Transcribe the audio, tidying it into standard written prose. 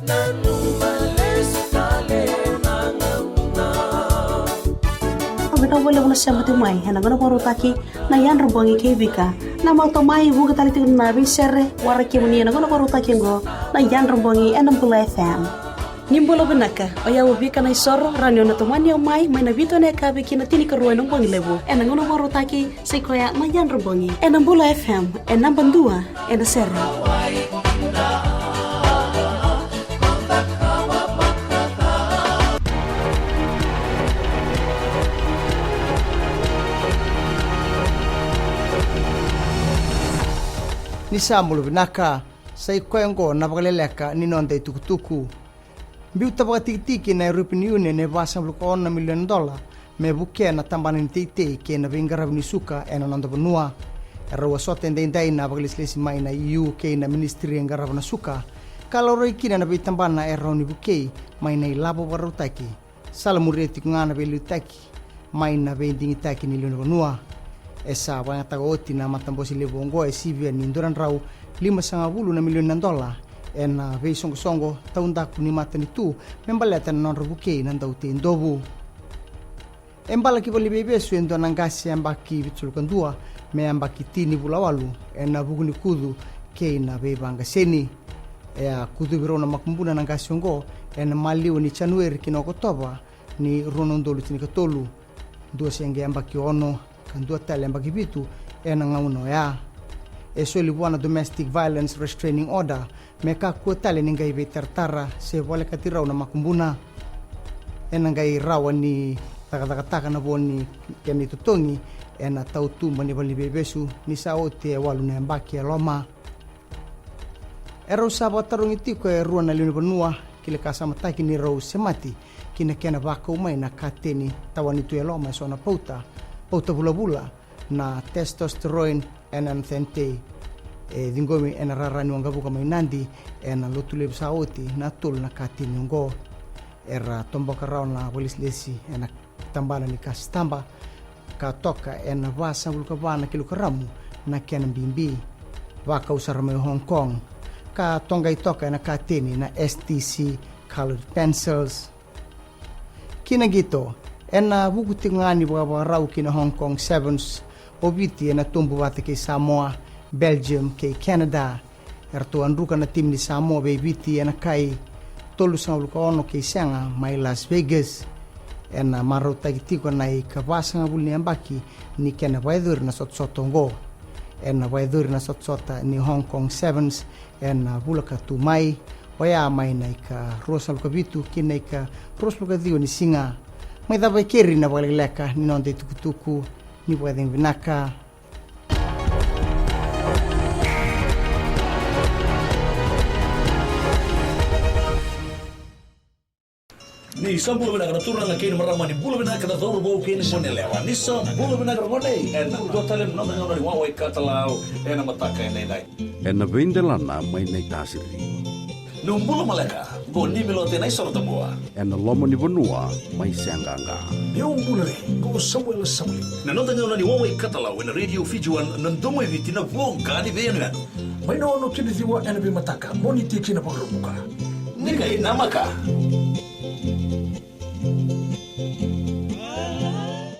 Kita boleh guna siapa tu mai, hena guna baru taki na yan rubangi kebika, na mau to mai buka tali tu na bisere, waraki muni na guna baru taki ngo na yan rubangi enam puluh FM. Nimbolo benaka, oya ubika na isoro ranyo na tumani o mai na bito na kabiki na tini karuan ng bangi lebu, enam guna baru taki sekoya na yan rubangi enam puluh FM, enam bandua, enam sere. Ni samulu binaka sai koengo na vakaleleka ni nonde tukutuku biu tabaka tiki na European Union ne vasa $1 million me buke na tambana ni tite ke na vingara ni suka ena nonda benua rawa sote ndai na vakalislesi mai na EU ke na ministry ngara na suka kalau roi kina na bi tambana era ni buke mai na labo barutaki salamureti ngana belutaki mai na vending taki ni benua esa wanga tagooti na matambosi lebongo e sivia ni ndoran rau $5.5 milion ena vei songo taundaku ni matani tu membaleta non rubuke nan daute ndobu embala ki boli bebe su endo nangasi ambaki vitulukan dua me ambaki tini bulawalu ena buguni kudu ke na bebanga seni ea kudu birona makumbuna nangasi ngo ena maliu ni Januari kinoko toba ni ronondolu tini katolu dua senge ambaki ono kan dua tali ambaki bitu ena ngauno ya eso libuana domestic violence restraining order meka kuatale ningai be tartara se vole katirau na makumbuna ena ngai rawa ni taka na boni keni tutongi ena tautu mani bali bebesu ni saote walu na mbaki loma ero sabatarung itiko e ruana lino benua kile kasama taki ni ro semati kina kena baka umai na kateni tawani tu loma so na pauta bula na testosterone enanthente dingomi ena rarani wangabuka mainandi ena lotule saoti na tul na katini ngo era tomboka rauna walislesi ena tambana ni kastamba ka toka ena vasa bulka bana kilokaramu na kena bimbi waka usarame Hong Kong ka tonga itoka ena katini na STC colored pencils kina gito ena buku tingani bwa rau kina Hong Kong Sevens obiti ena tumbu wate ke Samoa Belgium ke Canada erto anruka na tim ni Samoa be biti ena kai tolu sangulu ka ono ke sanga mai Las Vegas ena marota kitiko nai ka basanga bulni ambaki ni kena waidur na sotsotongo ena waidur na sotsota ni Hong Kong Sevens ena bulaka tu mai waya mai nai ka rosal ka bitu kinai ka rosal ka dio ni singa mai dava keri na vakaleleka ni nonde tukutuku ni pueden vinaka ni sambulo bina kana turna kini marama ni bulo bina kana doro bo kini mone lewa ni sambulo bina kana mone en do talem no no ni wawe katalau ena mataka ena dai ena vendelana mai nei tasiri no bulo maleka bo ni milote nai soro taboa ena lomo ni bonua mai sanganga eu bulo ko Samuel na no tanga ni wawe katalau ena radio fijuan nandomo vitina vonga ni venu mai no kini diwa ena be mataka moni tiki na pagruka ni kai namaka